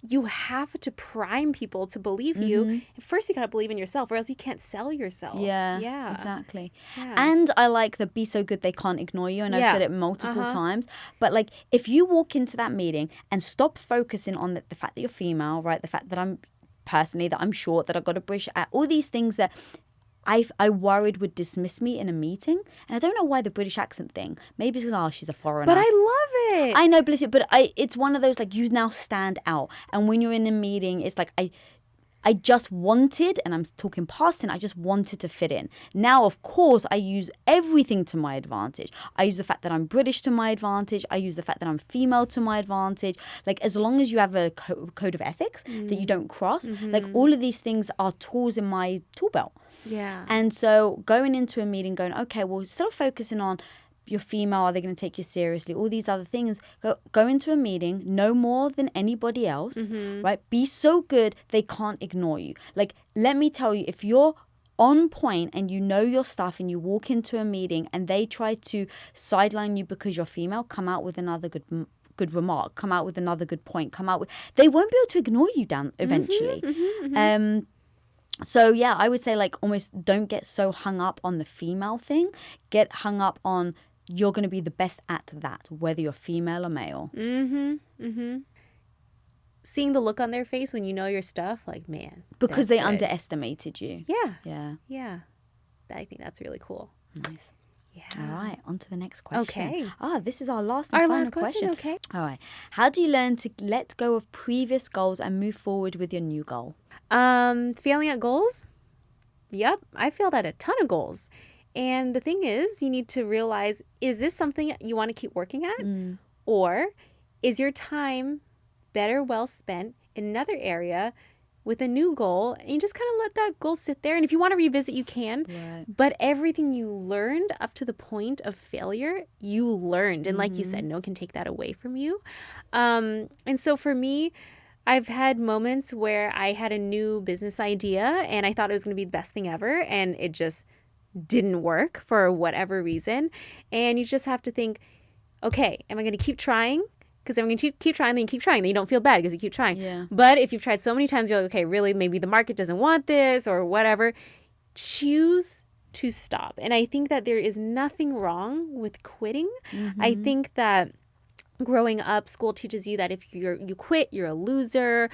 you have to prime people to believe you. First you gotta believe in yourself, or else you can't sell yourself. Yeah, exactly. And I like the be so good they can't ignore you, and I've said it multiple times, but like if you walk into that meeting and stop focusing on the fact that you're female, right, the fact that I'm short, that I've got a British, all these things that I worried would dismiss me in a meeting. And I don't know why the British accent thing. Maybe it's because, she's a foreigner. But I love it. I know, bless you. But it's one of those, like, you now stand out. And when you're in a meeting, it's like, I just wanted, and I'm talking past tense, I just wanted to fit in. Now, of course, I use everything to my advantage. I use the fact that I'm British to my advantage. I use the fact that I'm female to my advantage. Like, as long as you have a code of ethics that you don't cross, like, all of these things are tools in my tool belt. Yeah. And so going into a meeting going, okay, well, instead of focusing on you're female, are they going to take you seriously? All these other things. Go into a meeting, know more than anybody else, right? Be so good they can't ignore you. Like, let me tell you, if you're on point and you know your stuff and you walk into a meeting and they try to sideline you because you're female, come out with another good remark, come out with another good point, they won't be able to ignore you down eventually. So yeah, I would say like almost don't get so hung up on the female thing. Get hung up on you're going to be the best at that, whether you're female or male. Seeing the look on their face when you know your stuff, like, man. Because they underestimated you. Yeah. I think that's really cool. Nice. Yeah. All right, on to the next question. Okay. This is our last and final question. Okay. All right. How do you learn to let go of previous goals and move forward with your new goal? Failing at goals? Yep, I failed at a ton of goals. And the thing is, you need to realize, is this something you want to keep working at? Or is your time better well spent in another area with a new goal, and you just kind of let that goal sit there? And if you want to revisit, you can. Right. But everything you learned up to the point of failure, you learned. And like you said, no one can take that away from you. And so for me, I've had moments where I had a new business idea and I thought it was going to be the best thing ever, and it just didn't work for whatever reason. And you just have to think, okay, am I going to keep trying? Because I'm going to keep trying, then you keep trying. Then you don't feel bad because you keep trying. Yeah. But if you've tried so many times, you're like, okay, really, maybe the market doesn't want this or whatever. Choose to stop. And I think that there is nothing wrong with quitting. I think that growing up, school teaches you that if you quit, you're a loser.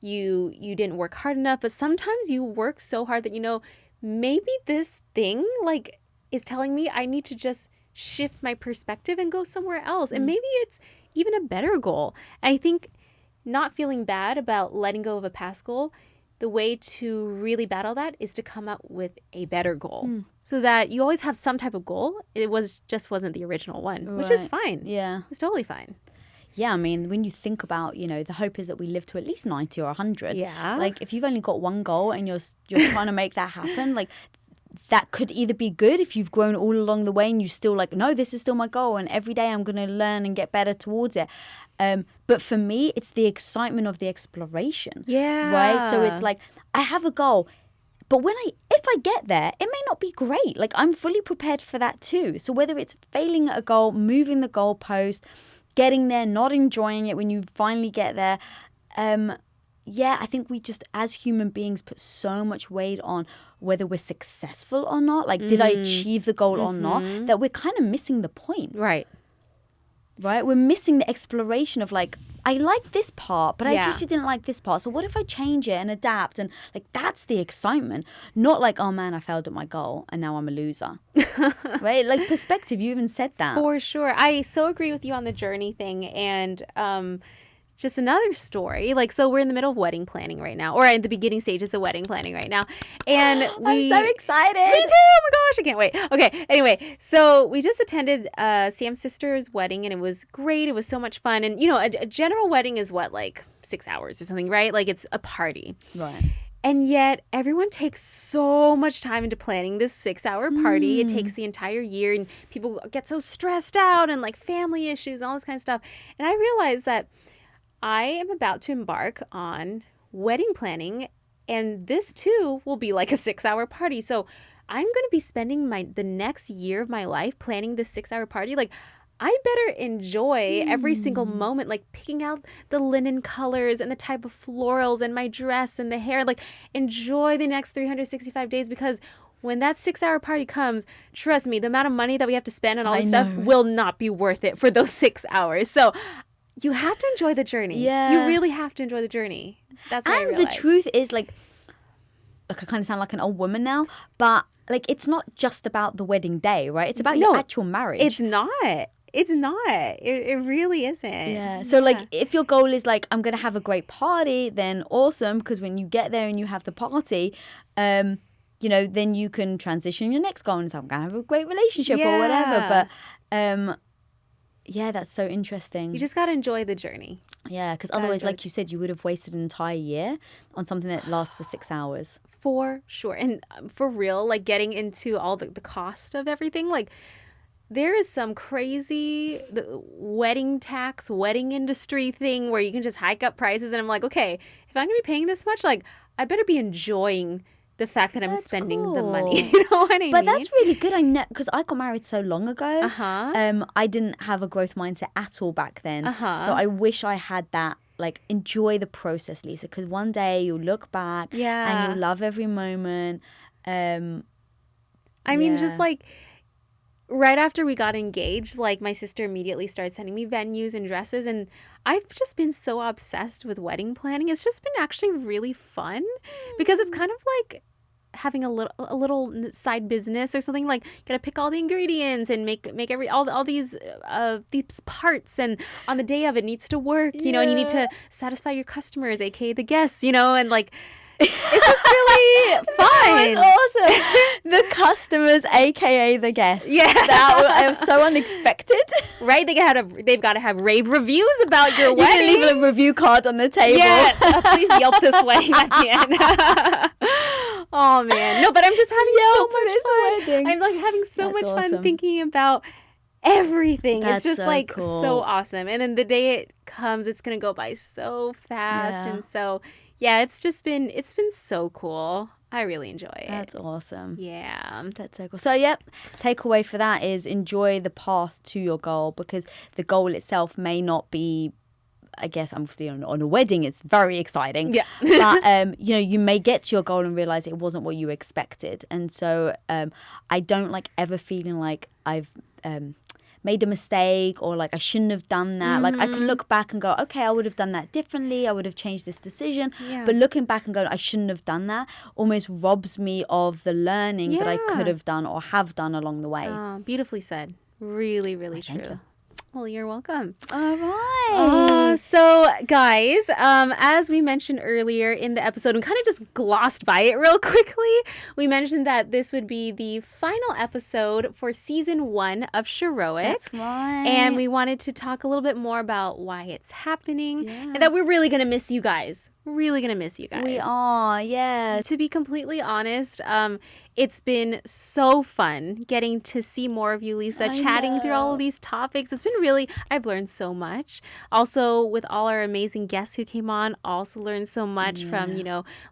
You didn't work hard enough. But sometimes you work so hard that, maybe this thing like is telling me I need to just shift my perspective and go somewhere else. And maybe it's even a better goal. I think not feeling bad about letting go of a past goal, the way to really battle that is to come up with a better goal so that you always have some type of goal. It wasn't the original one, which is fine. Yeah. It's totally fine. Yeah, I mean, when you think about, the hope is that we live to at least 90 or 100. Yeah. Like, if you've only got one goal and you're trying to make that happen, like, that could either be good if you've grown all along the way and you still like, no, this is still my goal and every day I'm going to learn and get better towards it. But for me, it's the excitement of the exploration. Yeah. Right? So it's like, I have a goal, but if I get there, it may not be great. Like, I'm fully prepared for that too. So whether it's failing at a goal, moving the goalpost, getting there, not enjoying it when you finally get there. I think we just, as human beings, put so much weight on whether we're successful or not. Like, did I achieve the goal or not? That we're kind of missing the point. Right. We're missing the exploration of like, I like this part, but I actually didn't like this part. So what if I change it and adapt? And like, that's the excitement. Not like, oh man, I failed at my goal and now I'm a loser. Right? Like, perspective, you even said that. For sure. I so agree with you on the journey thing. And just another story. Like, so we're in the middle of wedding planning right now, or in the beginning stages of wedding planning right now. And I'm so excited. Me too. Oh my gosh, I can't wait. Okay. Anyway, so we just attended Sam's sister's wedding and it was great. It was so much fun. And a general wedding is what, like 6 hours or something, right? Like, it's a party. Right. And yet everyone takes so much time into planning this 6-hour party. It takes the entire year and people get so stressed out and like family issues and all this kind of stuff. And I realized that I am about to embark on wedding planning, and this too will be like a 6-hour party. So I'm going to be spending the next year of my life planning this 6-hour party. Like, I better enjoy every single moment, like picking out the linen colors and the type of florals and my dress and the hair. Like, enjoy the next 365 days, because when that 6-hour party comes, trust me, the amount of money that we have to spend on all this stuff will not be worth it for those 6 hours. So you have to enjoy the journey. Yeah. You really have to enjoy the journey. That's what I realized. And the truth is, like, I kind of sound like an old woman now, but like, it's not just about the wedding day, right? It's about your actual marriage. It's not. It's not. It really isn't. Yeah. So like, if your goal is like, I'm going to have a great party, then awesome. Because when you get there and you have the party, then you can transition your next goal and say, I'm going to have a great relationship or whatever. But that's so interesting. You just got to enjoy the journey. Yeah, because otherwise, like you said, you would have wasted an entire year on something that lasts for 6 hours. For sure. And for real, like, getting into all the cost of everything, like, there is some crazy wedding tax, wedding industry thing where you can just hike up prices. And I'm like, okay, if I'm going to be paying this much, like, I better be enjoying the fact that I'm spending the money. You know what I mean? But that's really good. I know, because I got married so long ago. Uh-huh. I didn't have a growth mindset at all back then. Uh-huh. So I wish I had that. Like, enjoy the process, Lisa, because one day you'll look back and you'll love every moment. I mean, just like right after we got engaged, like my sister immediately started sending me venues and dresses, and I've just been so obsessed with wedding planning. It's just been actually really fun because it's kind of like having a little side business or something. Like, you gotta pick all the ingredients and make all these parts, and on the day of it needs to work, you know, and you need to satisfy your customers, aka the guests, you know, and like it's just really fun. That's awesome. The customers, aka the guests. Yeah, that was so unexpected. Right? They've got to have rave reviews about your wedding. You can leave a review card on the table. Yes, please Yelp this wedding at the end. Oh man, no, but I'm just having so much fun. Wedding. I'm like having so much fun thinking about everything. It's just so like cool. So awesome. And then the day it comes, it's gonna go by so fast, and so. Yeah, it's been so cool. I really enjoy it. That's awesome. Yeah. That's so cool. So, takeaway for that is enjoy the path to your goal, because the goal itself may not be, I guess, obviously on a wedding, it's very exciting. Yeah. But, you may get to your goal and realize it wasn't what you expected. And so I don't like ever feeling like I've made a mistake or like I shouldn't have done that. Like I can look back and go, okay, I would have done that differently. I would have changed this decision. Yeah. But looking back and going, I shouldn't have done that, almost robs me of the learning that I could have done or have done along the way. Beautifully said. Really, really true. Thank you. Well, you're welcome. All right. So, guys, as we mentioned earlier in the episode, we kind of just glossed by it real quickly. We mentioned that this would be the final episode for season 1 of Sheroic. That's right. And we wanted to talk a little bit more about why it's happening and that we're really going to miss you guys. Really going to miss you guys. We are, yeah. To be completely honest, it's been so fun getting to see more of you, Lisa, chatting through all of these topics. It's been really, I've learned so much. Also, with all our amazing guests who came on, also learned so much from,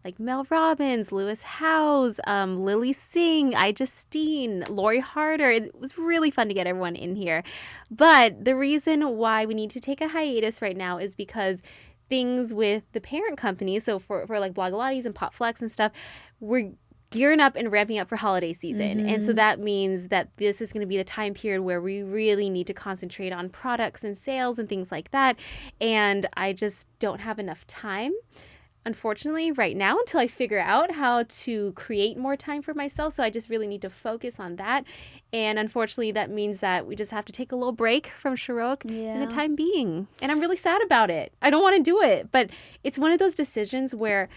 like Mel Robbins, Lewis Howes, Lily Singh, Justine, Lori Harder. It was really fun to get everyone in here. But the reason why we need to take a hiatus right now is because things with the parent company, so for like Blogilates and Popflex and stuff, we're gearing up and ramping up for holiday season. And so that means that this is going to be the time period where we really need to concentrate on products and sales and things like that. And I just don't have enough time, unfortunately, right now until I figure out how to create more time for myself. So I just really need to focus on that. And unfortunately, that means that we just have to take a little break from Sheroic in the time being. And I'm really sad about it. I don't want to do it. But it's one of those decisions where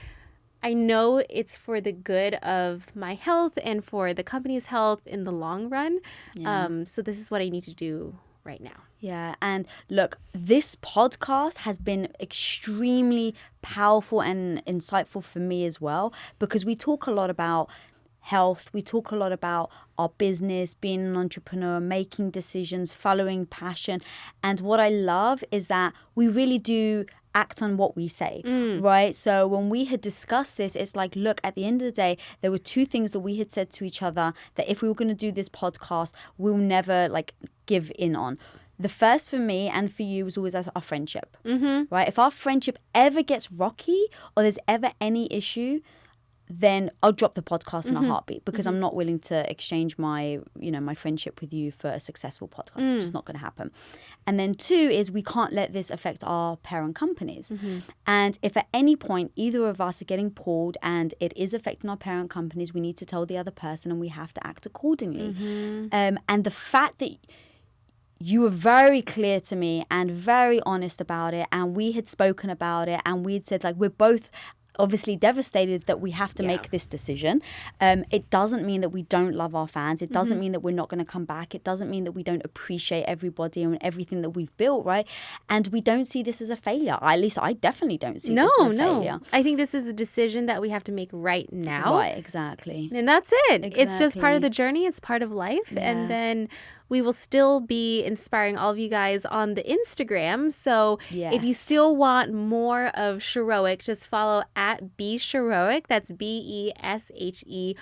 I know it's for the good of my health and for the company's health in the long run. Yeah. So this is what I need to do right now. Yeah. And look, this podcast has been extremely powerful and insightful for me as well, because we talk a lot about health. We talk a lot about our business, being an entrepreneur, making decisions, following passion. And what I love is that we really do act on what we say, right? So when we had discussed this, it's like, look, at the end of the day, there were 2 things that we had said to each other that if we were going to do this podcast, we'll never like give in on. The first for me and for you was always our friendship, right? If our friendship ever gets rocky or there's ever any issue, then I'll drop the podcast in a heartbeat, because I'm not willing to exchange my, my friendship with you for a successful podcast. It's just not going to happen. And then 2 is we can't let this affect our parent companies. And if at any point either of us are getting pulled and it is affecting our parent companies, we need to tell the other person and we have to act accordingly. And the fact that you were very clear to me and very honest about it, and we had spoken about it, and we'd said, like, we're both obviously devastated that we have to make this decision. It doesn't mean that we don't love our fans. It doesn't mean that we're not going to come back. It doesn't mean that we don't appreciate everybody and everything that we've built, right? And we don't see this as a failure. At least I definitely don't see this as a failure. I think this is a decision that we have to make right now. Right, exactly. And that's it. Exactly. It's just part of the journey. It's part of life. And then we will still be inspiring all of you guys on the Instagram. So if you still want more of Sheroic, just follow at BeSheroic. That's BESHEROIC.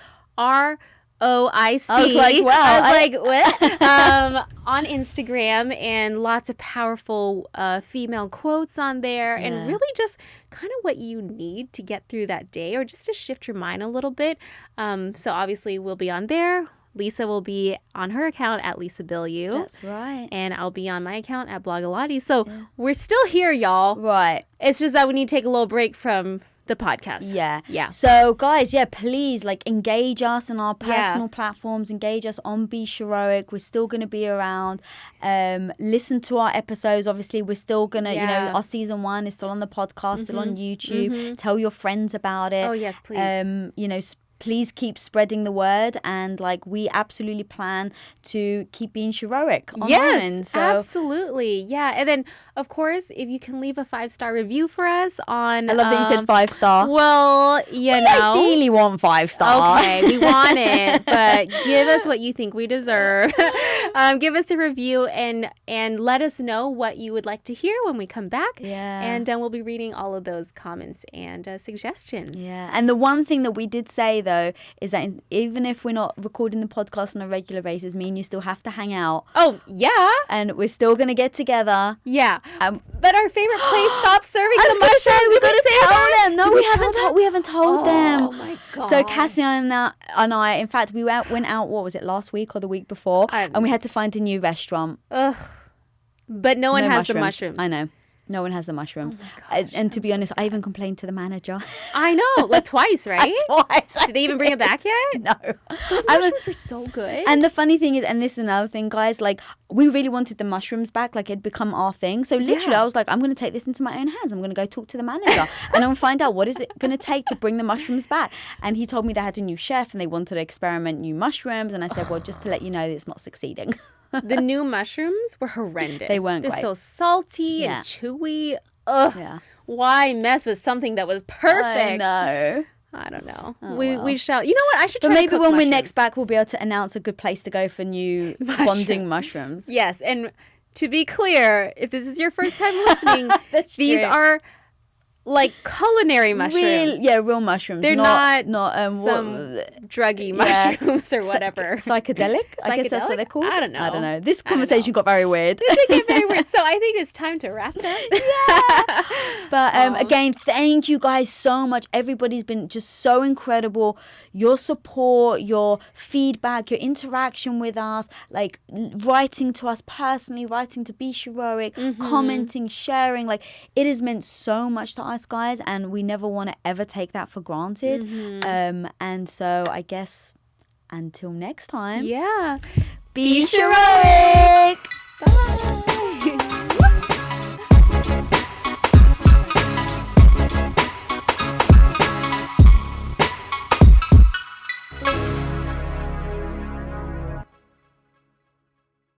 I was like, wow. What? On Instagram, and lots of powerful female quotes on there, and really just kind of what you need to get through that day or just to shift your mind a little bit. So obviously we'll be on there. Lisa will be on her account at Lisa Bilyeu. That's right. And I'll be on my account at Blogalati. So we're still here, y'all. Right. It's just that we need to take a little break from the podcast. Yeah. So guys, please engage us on our personal platforms, engage us on Be Sheroic. We're still going to be around. Listen to our episodes. Obviously, we're still going to, our season 1 is still on the podcast, still on YouTube. Tell your friends about it. Oh, yes, please. Please keep spreading the word, and we absolutely plan to keep being Sheroic online. Yes, absolutely. Yeah, and then of course, if you can leave a 5-star review for us on... I love that you said 5-star. Well, we ideally want 5-star. Okay, we want it, but give us what you think we deserve. Give us a review and let us know what you would like to hear when we come back. Yeah. And we'll be reading all of those comments and suggestions. Yeah. And the one thing that we did say, though, is that even if we're not recording the podcast on a regular basis, me and you still have to hang out. Oh, yeah. And we're still going to get together. Yeah. But our favorite place stopped serving the mushrooms. We got to tell them. No, we haven't told them. Oh my god! So Cassey and I, in fact, we went out. What was it, last week or the week before? And we had to find a new restaurant. Ugh. But no one has the mushrooms. I know. No one has the mushrooms. Oh my gosh, and to be honest, I even complained to the manager. I know, twice, right? Twice. Did they even bring it back yet? No. Those mushrooms were so good. And the funny thing is, and this is another thing, guys, we really wanted the mushrooms back. It'd become our thing. So literally, I was like, I'm going to take this into my own hands. I'm going to go talk to the manager. And I'm going to find out what is it going to take to bring the mushrooms back. And he told me they had a new chef and they wanted to experiment new mushrooms. And I said, well, just to let you know, it's not succeeding. The new mushrooms were horrendous. They weren't They're great. so salty and chewy. Ugh. Yeah. Why mess with something that was perfect? I know. I don't know. Oh, we shall. You know what? I should try But maybe to cook when mushrooms. we're next back, we'll be able to announce a good place to go for new bonding mushrooms. Yes. And to be clear, if this is your first time listening, these true. are culinary mushrooms. Real mushrooms. They're not some druggy mushrooms or whatever. Psychedelic? I guess that's what they're called. I don't know. This conversation got very weird. It did get very weird. So I think it's time to wrap it up. Yeah. But again, thank you guys so much. Everybody's been just so incredible. Your support, your feedback, your interaction with us, writing to us personally, writing to Be Sheroic, commenting, sharing. It has meant so much to us, guys, and we never want to ever take that for granted. And so I guess until next time, Yeah. Be Sheroic. Bye.